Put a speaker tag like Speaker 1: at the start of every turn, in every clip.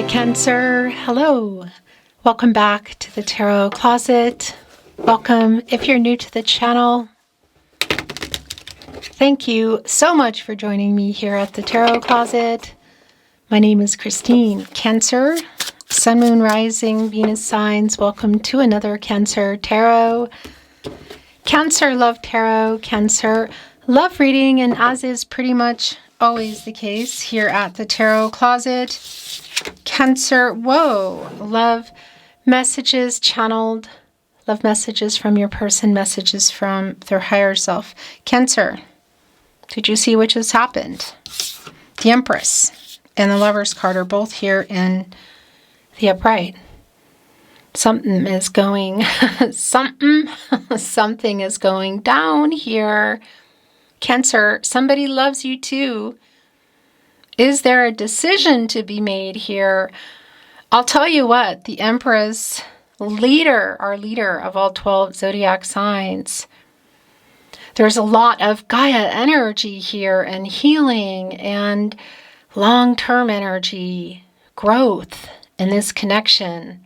Speaker 1: Cancer, hello. Welcome back to the Tarot Closet. Welcome if you're new to the channel. Thank you so much for joining me here at the Tarot Closet. My name is Christine. Cancer, Sun, Moon, Rising, Venus signs. Welcome to another Cancer Tarot. Cancer Love Tarot, Cancer Love Reading, and as is pretty much always the case here at the Tarot Closet, Cancer, whoa, love messages channeled, love messages from your person, messages from their higher self. Cancer, did you see what just happened? The Empress and the Lover's card are both here in the upright. Something is going, something is going down here. Cancer, somebody loves you too. Is there a decision to be made here? I'll tell you what, the Empress, leader, our leader of all 12 zodiac signs, there's a lot of Gaia energy here and healing and long-term energy, growth in this connection.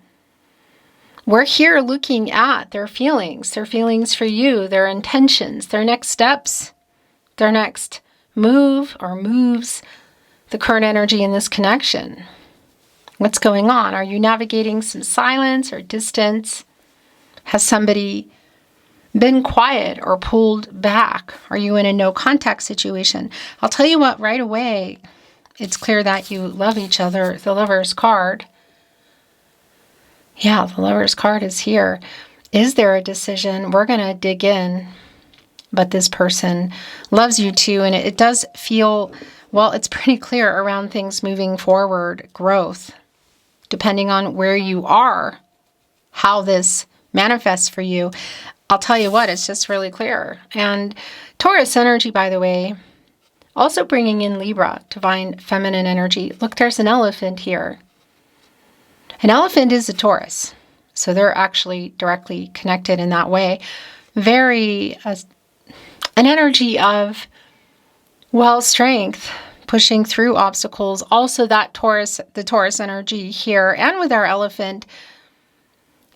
Speaker 1: We're here looking at their feelings for you, their intentions, their next steps, their next move or moves, the current energy in this connection. What's going on? Are you navigating some silence or distance? Has somebody been quiet or pulled back? Are you in a no contact situation? I'll tell you what, right away, it's clear that you love each other. The Lover's card. Yeah, the Lover's card is here. Is there a decision? We're going to dig in. But this person loves you too. And it does feel, well, it's pretty clear around things moving forward, growth, depending on where you are, how this manifests for you. I'll tell you what, it's just really clear. And Taurus energy, by the way, also bringing in Libra, divine feminine energy. Look, there's an elephant here. An elephant is a Taurus. So they're actually directly connected in that way. Very, an energy of, well, strength, pushing through obstacles. Also that Taurus, the Taurus energy here, and with our elephant,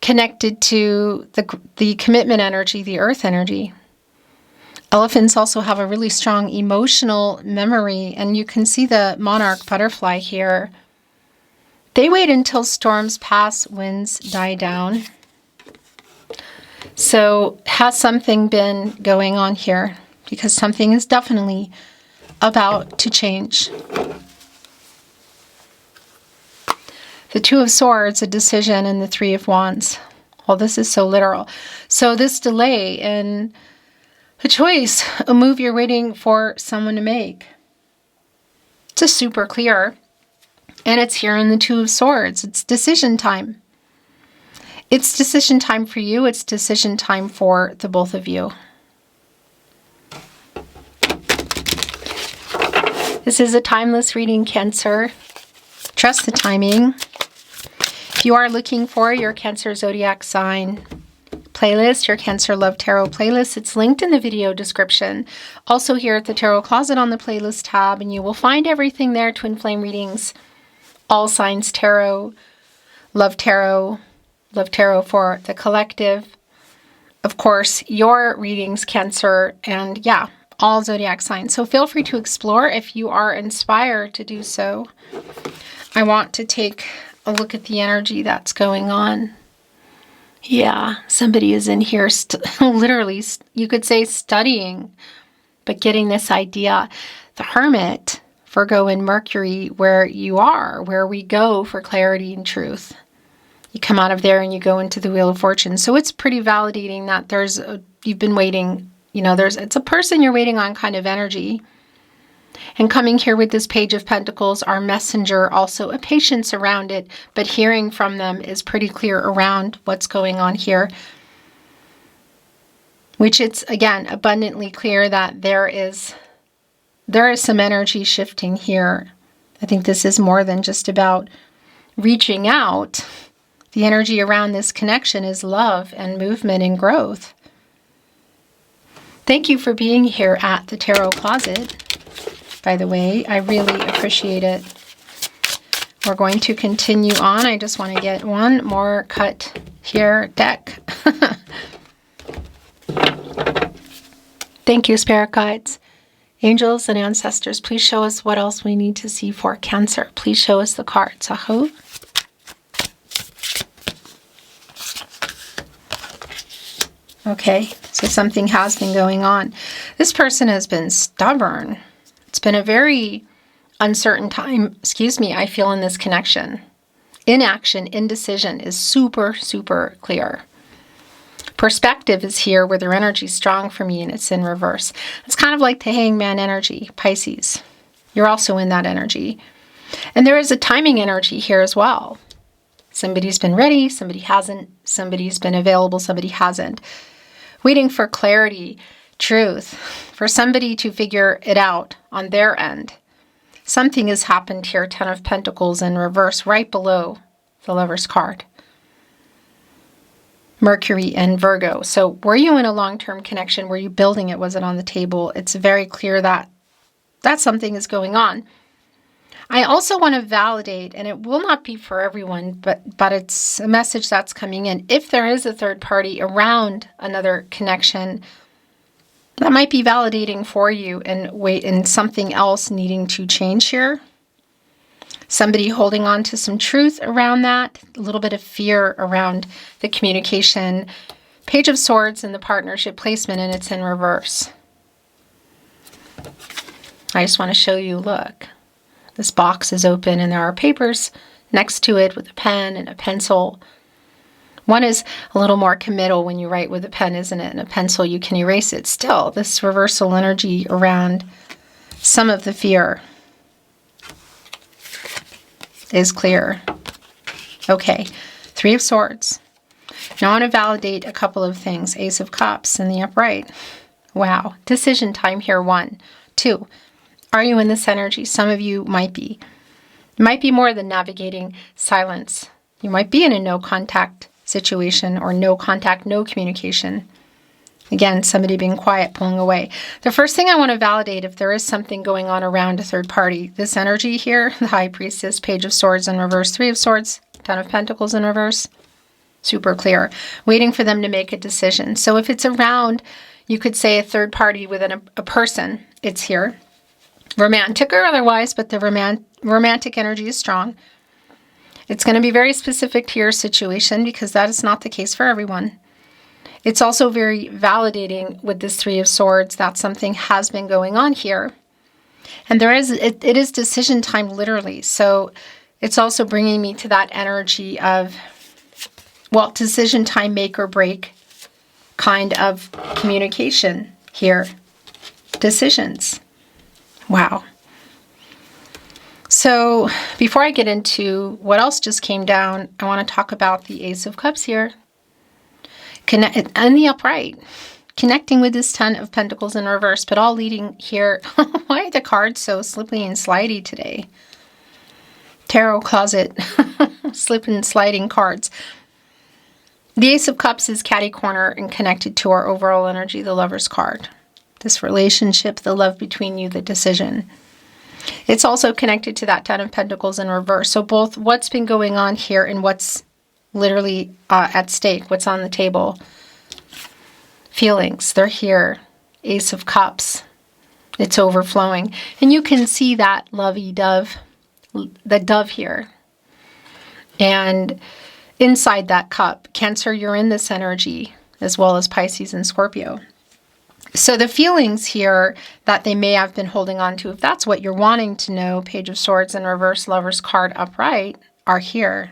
Speaker 1: connected to the commitment energy, the earth energy. Elephants also have a really strong emotional memory, and you can see the monarch butterfly here. They wait until storms pass, winds die down. So has something been going on here? Because something is definitely about to change. The Two of Swords, a decision, and the Three of Wands. Well, this is so literal. So this delay in a choice, a move you're waiting for someone to make. It's a super clear. And it's here in the Two of Swords. It's decision time. It's decision time for you. It's decision time for the both of you. This is a timeless reading, Cancer. Trust the timing. If you are looking for your Cancer zodiac sign playlist, your Cancer Love Tarot playlist, it's linked in the video description. Also here at the Tarot Closet on the playlist tab, and you will find everything there. Twin flame readings, all signs tarot, Love Tarot for the collective. Of course, your readings, Cancer, and yeah, all zodiac signs. So feel free to explore if you are inspired to do so. I want to take a look at the energy that's going on. Yeah, somebody is in here literally, you could say studying, but getting this idea. The Hermit, Virgo and Mercury, where you are, where we go for clarity and truth. You come out of there and you go into the Wheel of Fortune. So it's pretty validating that you've been waiting, it's a person you're waiting on kind of energy. And coming here with this Page of Pentacles, our messenger, also a patience around it, but hearing from them is pretty clear around what's going on here. Which it's, again, abundantly clear that there is some energy shifting here. I think this is more than just about reaching out. The energy around this connection is love and movement and growth. Thank you for being here at the Tarot Closet, by the way. I really appreciate it. We're going to continue on. I just want to get one more cut here, deck. Thank you, Spirit Guides. Angels and ancestors, please show us what else we need to see for Cancer. Please show us the cards. Aho. Okay, so something has been going on. This person has been stubborn. It's been a very uncertain time, I feel, in this connection. Inaction, indecision is super, super clear. Perspective is here where their energy is strong for me and it's in reverse. It's kind of like the hangman energy, Pisces. You're also in that energy. And there is a timing energy here as well. Somebody's been ready, somebody hasn't. Somebody's been available, somebody hasn't. Waiting for clarity, truth, for somebody to figure it out on their end. Something has happened here, Ten of Pentacles in reverse, right below the Lover's card. Mercury and Virgo. So were you in a long-term connection? Were you building it? Was it on the table? It's very clear that something is going on. I also want to validate, and it will not be for everyone, but it's a message that's coming in. If there is a third party around another connection, that might be validating for you and something else needing to change here. Somebody holding on to some truth around that, a little bit of fear around the communication. Page of Swords in the partnership placement, and it's in reverse. I just want to show you, look. This box is open and there are papers next to it with a pen and a pencil. One is a little more committal when you write with a pen, isn't it? And a pencil, you can erase it. Still, this reversal energy around some of the fear is clear. Okay, Three of Swords. Now I want to validate a couple of things. Ace of Cups in the upright. Wow. Decision time here, 1. 2. Are you in this energy? Some of you might be. It might be more than navigating silence. You might be in a no contact situation or no contact, no communication. Again, somebody being quiet, pulling away. The first thing I want to validate, if there is something going on around a third party, this energy here, the High Priestess, Page of Swords in reverse, Three of Swords, Ten of Pentacles in reverse, super clear. Waiting for them to make a decision. So if it's around, you could say a third party within a person, it's here. Romantic or otherwise, but the romantic energy is strong. It's going to be very specific to your situation because that is not the case for everyone. It's also very validating with this Three of Swords that something has been going on here. And it is decision time literally. So it's also bringing me to that energy of, well, decision time, make or break kind of communication here. Decisions. Wow. So before I get into what else just came down, I want to talk about the Ace of Cups here. And the upright. Connecting with this Ten of Pentacles in reverse, but all leading here. Why are the cards so slippy and slidey today? Tarot closet. Slipping and sliding cards. The Ace of Cups is catty corner and connected to our overall energy, the Lover's card. This relationship, the love between you, the decision. It's also connected to that Ten of Pentacles in reverse. So both what's been going on here and what's literally at stake, what's on the table. Feelings, they're here. Ace of Cups. It's overflowing. And you can see that lovey-dove, the dove here. And inside that cup, Cancer, you're in this energy, as well as Pisces and Scorpio. So the feelings here that they may have been holding on to, if that's what you're wanting to know, Page of Swords in reverse, Lover's card upright, are here.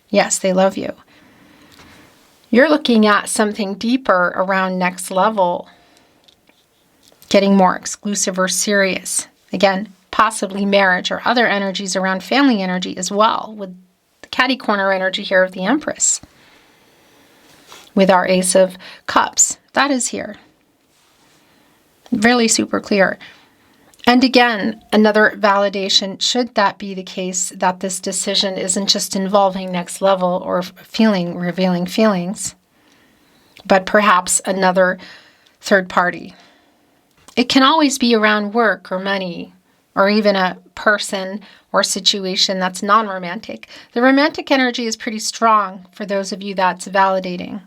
Speaker 1: Yes, they love you. You're looking at something deeper around next level, getting more exclusive or serious. Again, possibly marriage or other energies around family energy as well, with the catty corner energy here of the Empress. With our Ace of Cups, that is here. Really super clear. And again, another validation, should that be the case, that this decision isn't just involving next level or revealing feelings, but perhaps another third party. It can always be around work or money or even a person or situation that's non-romantic. The romantic energy is pretty strong for those of you that's validating.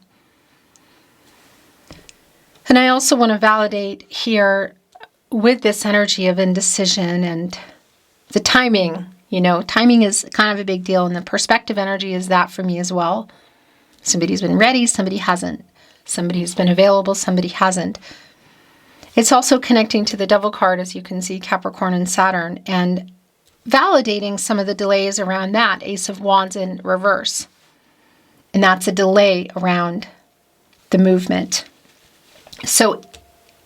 Speaker 1: And I also want to validate here with this energy of indecision and the timing. You know, timing is kind of a big deal, and the perspective energy is that for me as well. Somebody's been ready, somebody hasn't. Somebody's been available, somebody hasn't. It's also connecting to the Devil card, as you can see, Capricorn and Saturn, and validating some of the delays around that, Ace of Wands in reverse. And that's a delay around the movement. So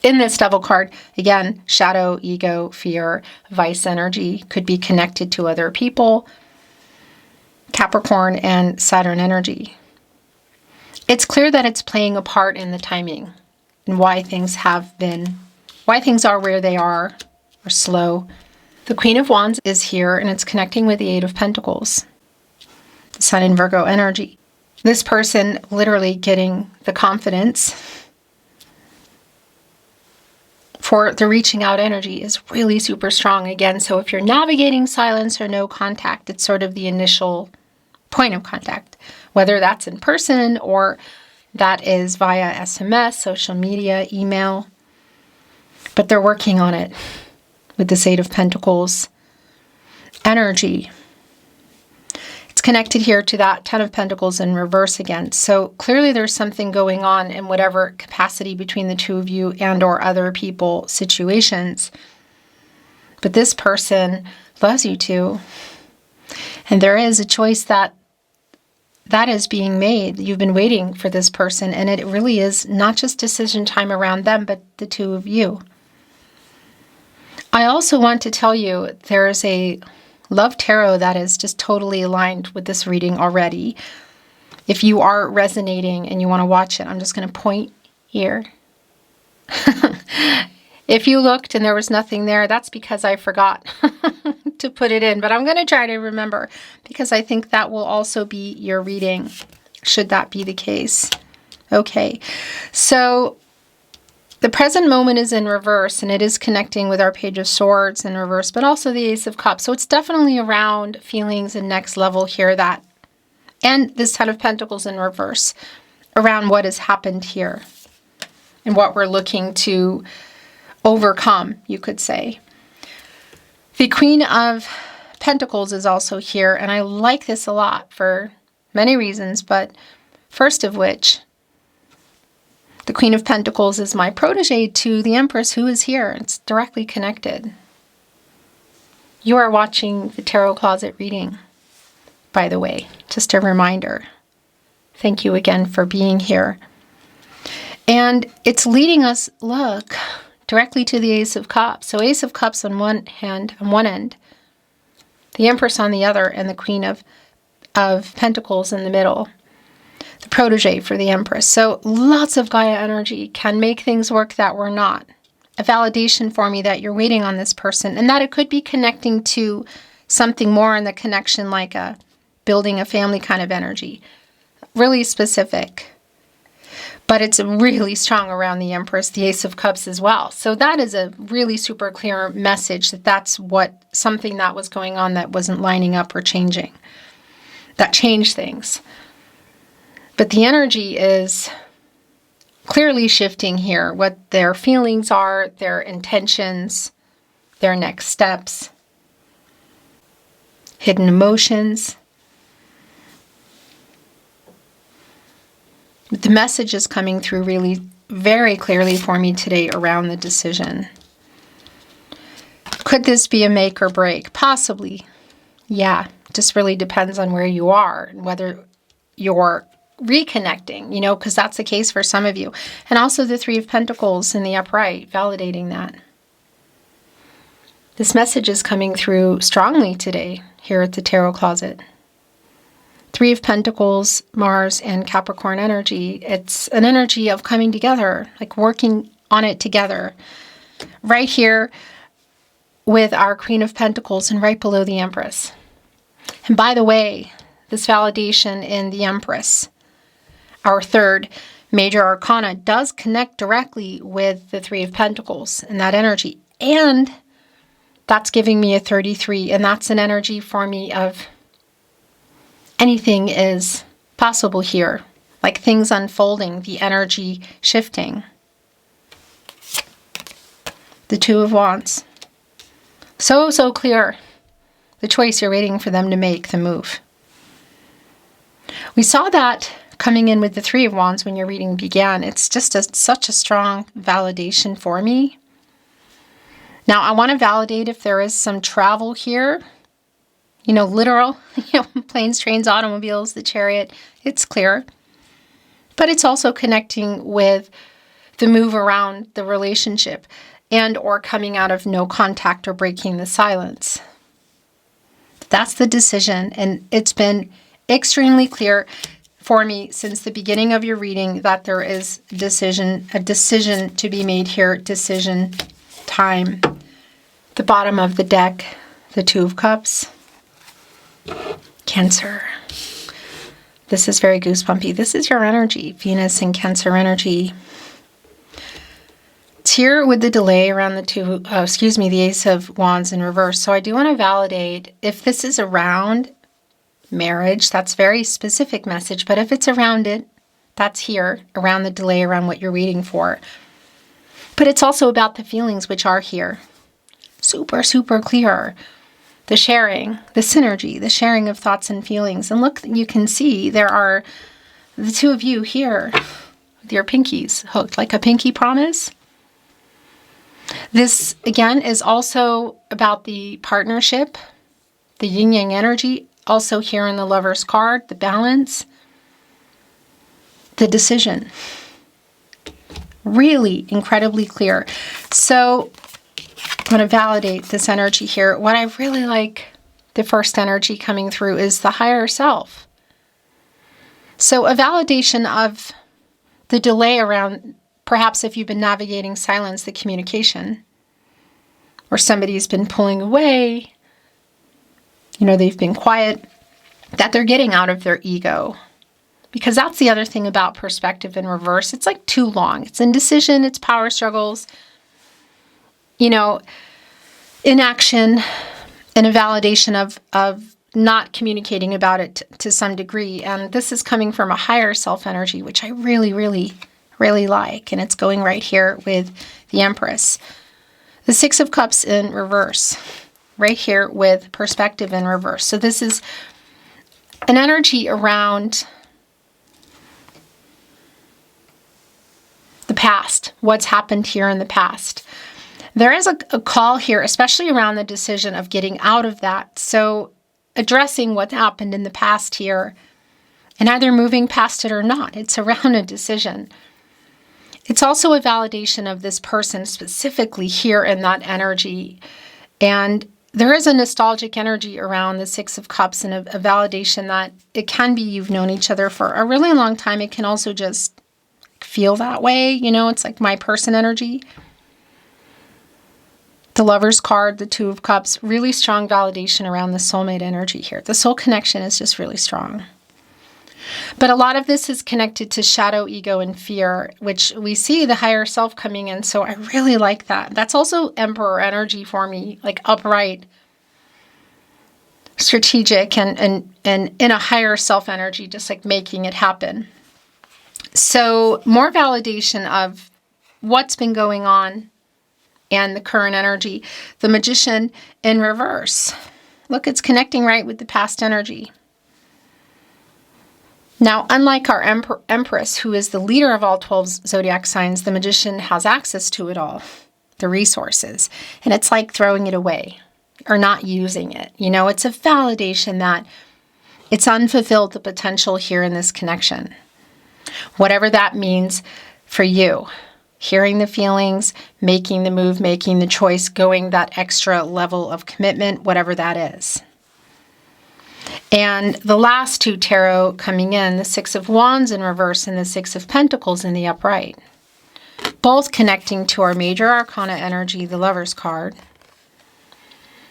Speaker 1: in this Devil card, again, shadow, ego, fear, vice energy could be connected to other people, Capricorn and Saturn energy. It's clear that it's playing a part in the timing and why things are where they are, or slow. The Queen of Wands is here, and it's connecting with the Eight of Pentacles, the Sun in Virgo energy. This person literally getting the confidence for the reaching out energy is really super strong again. So if you're navigating silence or no contact, it's sort of the initial point of contact, whether that's in person or that is via SMS, social media, email. But they're working on it with this Eight of Pentacles energy. It's connected here to that Ten of Pentacles in reverse again. So clearly there's something going on in whatever capacity between the two of you and or other people, situations. But this person loves you too. And there is a choice that is being made. You've been waiting for this person, and it really is not just decision time around them, but the two of you. I also want to tell you there's a love tarot that is just totally aligned with this reading already. If you are resonating and you want to watch it, I'm just going to point here. If you looked and there was nothing there, that's because I forgot to put it in. But I'm going to try to remember, because I think that will also be your reading, should that be the case. Okay, so the present moment is in reverse, and it is connecting with our Page of Swords in reverse, but also the Ace of Cups. So it's definitely around feelings and next level here, that, and this Ten of Pentacles in reverse, around what has happened here and what we're looking to overcome, you could say. The Queen of Pentacles is also here, and I like this a lot for many reasons, but first of which, the Queen of Pentacles is my protege to the Empress, who is here. It's directly connected. You are watching the Tarot Closet reading, by the way. Just a reminder. Thank you again for being here. And it's leading us, look, directly to the Ace of Cups. So Ace of Cups on one hand, on one end, the Empress on the other, and the Queen of Pentacles in the middle. The protege for the Empress. So lots of Gaia energy can make things work that were not. A validation for me that you're waiting on this person, and that it could be connecting to something more in the connection, like a building a family kind of energy. Really specific. But it's really strong around the Empress, the Ace of Cups as well. So that is a really super clear message that that's something that was going on that wasn't lining up or changing. That changed things. But the energy is clearly shifting here. What their feelings are, their intentions, their next steps, hidden emotions. The message is coming through really very clearly for me today around the decision. Could this be a make or break? Possibly. Yeah, just really depends on where you are and whether you're reconnecting, because that's the case for some of you. And also the Three of Pentacles in the upright, validating that. This message is coming through strongly today here at the Tarot Closet. Three of Pentacles, Mars, and Capricorn energy. It's an energy of coming together, like working on it together. Right here with our Queen of Pentacles and right below the Empress. And by the way, this validation in the Empress, our third major arcana, does connect directly with the Three of Pentacles and that energy. And That's giving me a 33, and that's an energy for me of anything is possible here, like things unfolding, the energy shifting. The Two of Wands. So clear. The choice you're waiting for them to make, the move. We saw that coming in with the Three of Wands when your reading began. It's just such a strong validation for me. Now, I want to validate if there is some travel here. Literal, planes, trains, automobiles, the Chariot. It's clear. But it's also connecting with the move around the relationship and or coming out of no contact or breaking the silence. That's the decision. And it's been extremely clear for me since the beginning of your reading that there is a decision to be made here, decision time. The bottom of the deck, the Two of Cups. Cancer. This is very goosebumpy. This is your energy, Venus and Cancer energy. It's here with the delay around the Ace of Wands in reverse. So I do want to validate if this is around marriage, that's very specific message, but if it's around it, that's here, around the delay, around what you're waiting for. But it's also about the feelings which are here. Super clear. The sharing, the synergy, the sharing of thoughts and feelings. And look, you can see there are the two of you here with your pinkies hooked, like a pinky promise. This, again, is also about the partnership, the yin-yang energy. Also here in the Lover's card, the balance, the decision. Really incredibly clear. So I'm going to validate this energy here. What I really like, the first energy coming through, is the higher self. So a validation of the delay around, perhaps if you've been navigating silence, the communication, or somebody's been pulling away, they've been quiet, that they're getting out of their ego. Because that's the other thing about perspective in reverse. It's like too long. It's indecision, it's power struggles, inaction, and a validation of not communicating about it to some degree. And this is coming from a higher self energy, which I really, really, really like. And it's going right here with the Empress. The Six of Cups in reverse, right here with perspective in reverse. So this is an energy around the past, what's happened here in the past. There is a call here, especially around the decision of getting out of that. So addressing what happened in the past here and either moving past it or not. It's around a decision. It's also a validation of this person specifically here in that energy. And there is a nostalgic energy around the Six of Cups and a validation that it can be you've known each other for a really long time. It can also just feel that way. It's like my person energy. The Lover's card, the Two of Cups, really strong validation around the soulmate energy here. The soul connection is just really strong. But a lot of this is connected to shadow, ego, and fear, which we see the higher self coming in. So I really like that. That's also Emperor energy for me, like upright, strategic, and in a higher self energy, just like making it happen. So more validation of what's been going on and the current energy. The Magician in reverse. Look, it's connecting right with the past energy. Now, unlike our Empress, who is the leader of all 12 zodiac signs, the Magician has access to it all, the resources. And it's like throwing it away or not using it. It's a validation that it's unfulfilled, the potential here in this connection. Whatever that means for you. Hearing the feelings, making the move, making the choice, going that extra level of commitment, whatever that is. And the last two tarot coming in, the Six of Wands in reverse and the Six of Pentacles in the upright. Both connecting to our major arcana energy, the Lover's card.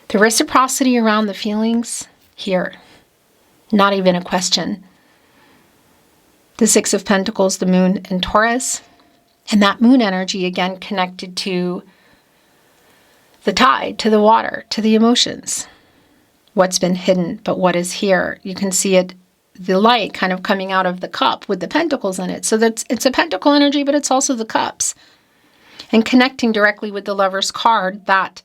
Speaker 1: The reciprocity around the feelings here. Not even a question. The Six of Pentacles, the Moon in Taurus. And that Moon energy, again, connected to the tide, to the water, to the emotions. What's been hidden, but what is here. You can see it, the light kind of coming out of the cup with the pentacles in it. So it's a pentacle energy, but it's also the cups. And connecting directly with the Lover's card, that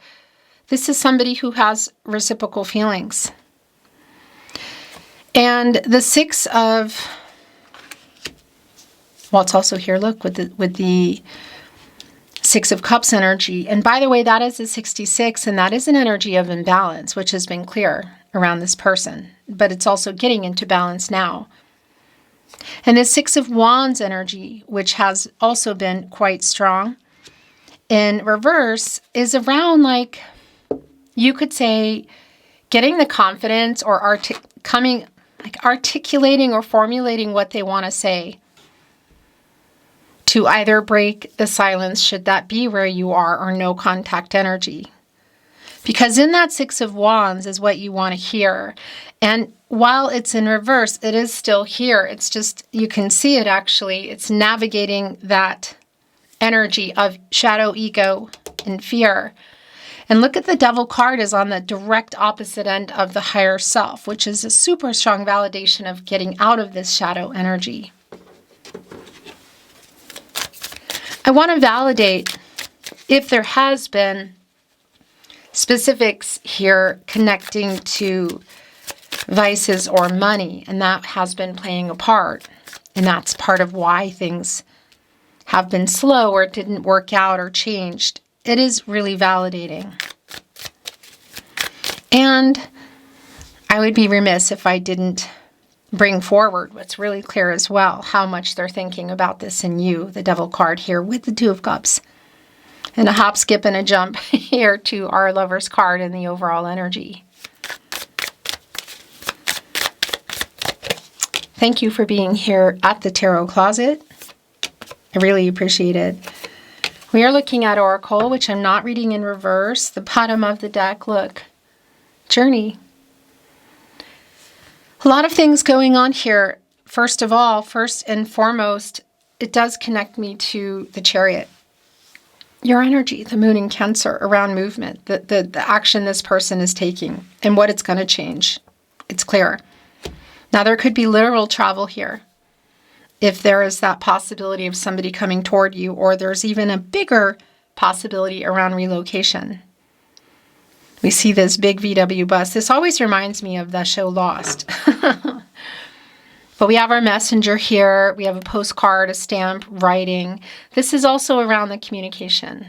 Speaker 1: this is somebody who has reciprocal feelings. And the Six of, well, it's also here, look, with the Six of Cups energy. And by the way, that is a 66, and that is an energy of imbalance, which has been clear around this person. But it's also getting into balance now. And the Six of Wands energy, which has also been quite strong, in reverse, is around, like, you could say, getting the confidence or articulating or formulating what they want to say, to either break the silence, should that be where you are, or no contact energy. Because in that Six of Wands is what you want to hear. And while it's in reverse, it is still here. It's just, you can see it actually. It's navigating that energy of shadow, ego, and fear. And look at the Devil card is on the direct opposite end of the higher self, which is a super strong validation of getting out of this shadow energy. I want to validate if there has been specifics here connecting to vices or money, and that has been playing a part. And that's part of why things have been slow or didn't work out or changed. It is really validating. And I would be remiss if I didn't bring forward what's really clear as well, how much they're thinking about this in you, the Devil card here with the Two of Cups. And a hop, skip, and a jump here to our Lover's card and the overall energy. Thank you for being here at the Tarot Closet. I really appreciate it. We are looking at Oracle, which I'm not reading in reverse. The bottom of the deck, look. Journey. A lot of things going on here. First of all, first and foremost, it does connect me to the Chariot. Your energy, the Moon in Cancer, around movement, the action this person is taking and what it's going to change. It's clear. Now, there could be literal travel here, if there is that possibility of somebody coming toward you, or there's even a bigger possibility around relocation. We see this big VW bus. This always reminds me of the show Lost. But we have our messenger here. We have a postcard, a stamp, writing. This is also around the communication.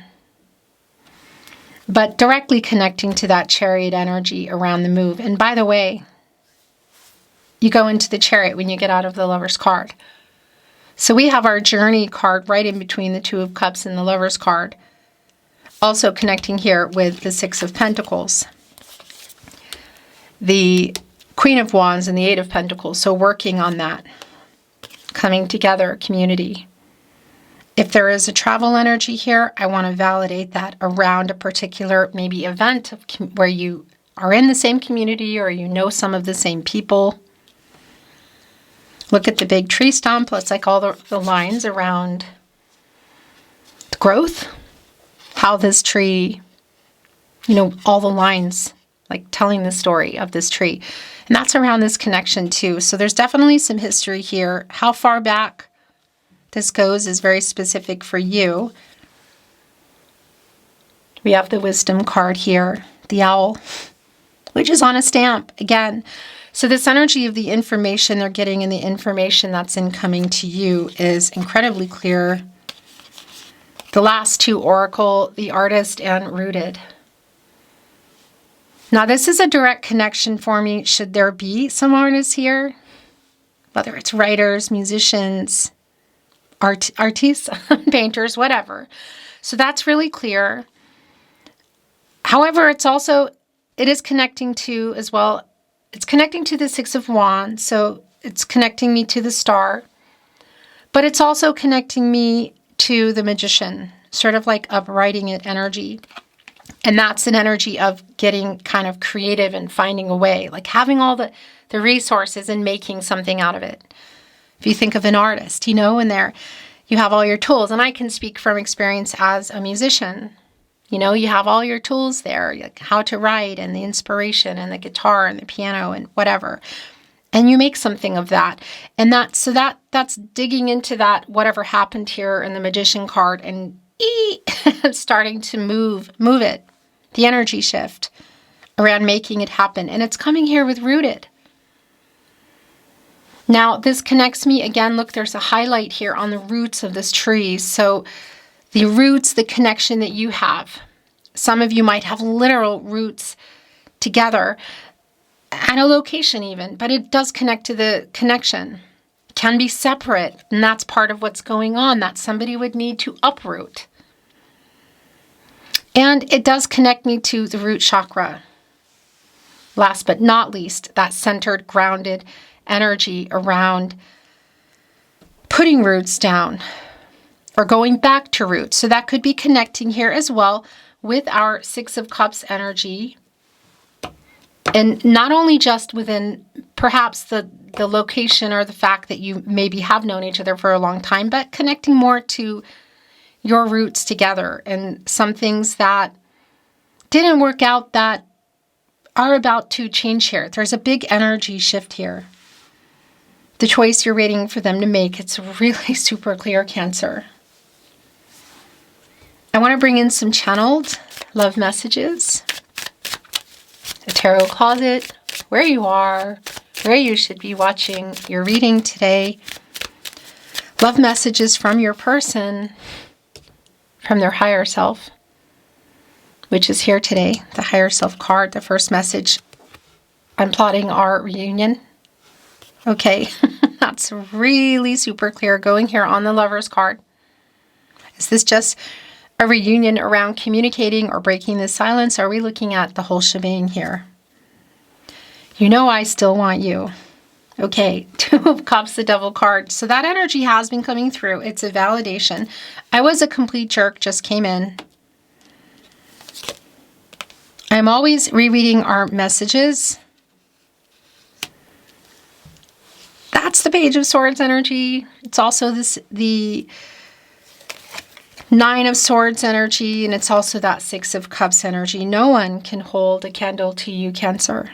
Speaker 1: But directly connecting to that Chariot energy around the move. And by the way, you go into the Chariot when you get out of the Lover's card. So we have our Journey card right in between the Two of Cups and the Lover's card. Also connecting here with the Six of Pentacles, the Queen of Wands, and the Eight of Pentacles. So working on that, coming together, community. If there is a travel energy here, I want to validate that around a particular maybe event where you are in the same community or you know some of the same people. Look at the big tree stump. It's like all the lines around growth. How this tree, all the lines, like telling the story of this tree. And that's around this connection too. So there's definitely some history here. How far back this goes is very specific for you. We have the Wisdom card here, the owl, which is on a stamp again. So this energy of the information they're getting and the information that's incoming to you is incredibly clear. The last two, Oracle, the Artist, and Rooted. Now, this is a direct connection for me. Should there be some artists here, whether it's writers, musicians, artists, painters, whatever. So that's really clear. However, it is connecting to, as well, it's connecting to the Six of Wands. So it's connecting me to the Star. But it's also connecting me to the Magician, sort of like uprighting it energy. And that's an energy of getting kind of creative and finding a way, like having all the resources and making something out of it. If you think of an artist, and there you have all your tools. And I can speak from experience as a musician. You know, you have all your tools there, like how to write and the inspiration and the guitar and the piano and whatever. And you make something of that. And that's digging into that, whatever happened here in the Magician card, and starting to move it. The energy shift around making it happen. And it's coming here with rooted. Now, this connects me again. Look, there's a highlight here on the roots of this tree. So the roots, the connection that you have. Some of you might have literal roots together and a location even, but it does connect to the connection. It can be separate, and that's part of what's going on, that somebody would need to uproot. And it does connect me to the root chakra. Last but not least, that centered, grounded energy around putting roots down or going back to roots. So that could be connecting here as well with our Six of Cups energy. And not only just within perhaps the location or the fact that you maybe have known each other for a long time, but connecting more to your roots together and some things that didn't work out that are about to change here. There's a big energy shift here. The choice you're waiting for them to make, it's really super clear, Cancer. I want to bring in some channeled love messages. The Tarot Closet, where you are, where you should be watching your reading today. Love messages from your person, from their higher self, which is here today. The higher self card, the first message. I'm plotting our reunion. Okay, that's really super clear going here on the Lover's card. Is this just a reunion around communicating or breaking the silence? Are we looking at the whole shebang here? You know I still want you. Okay, Two of Cups, the Devil card. So that energy has been coming through. It's a validation. I was a complete jerk, just came in. I'm always rereading our messages. That's the Page of Swords energy. It's also the Nine of Swords energy, and it's also that Six of Cups energy. No one can hold a candle to you, Cancer.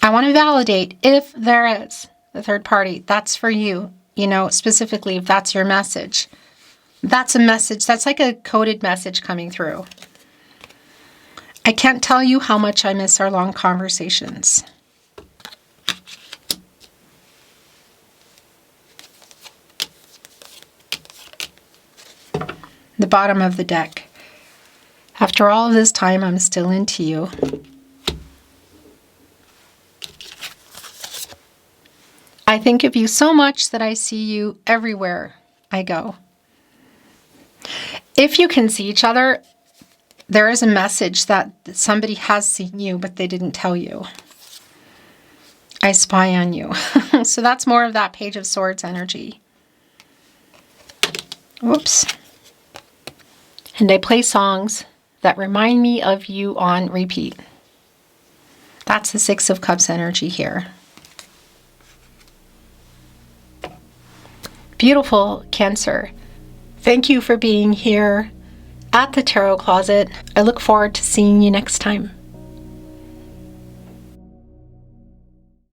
Speaker 1: I want to validate if there is a third party. That's for you, you know, specifically if that's your message. That's a message. That's like a coded message coming through. I can't tell you how much I miss our long conversations. The bottom of the deck. After all of this time, I'm still into you. I think of you so much that I see you everywhere I go. If you can see each other, there is a message that somebody has seen you, but they didn't tell you. I spy on you. So that's more of that Page of Swords energy. Whoops. And I play songs that remind me of you on repeat. That's the Six of Cups energy here. Beautiful, Cancer. Thank you for being here at the Tarot Closet. I look forward to seeing you next time.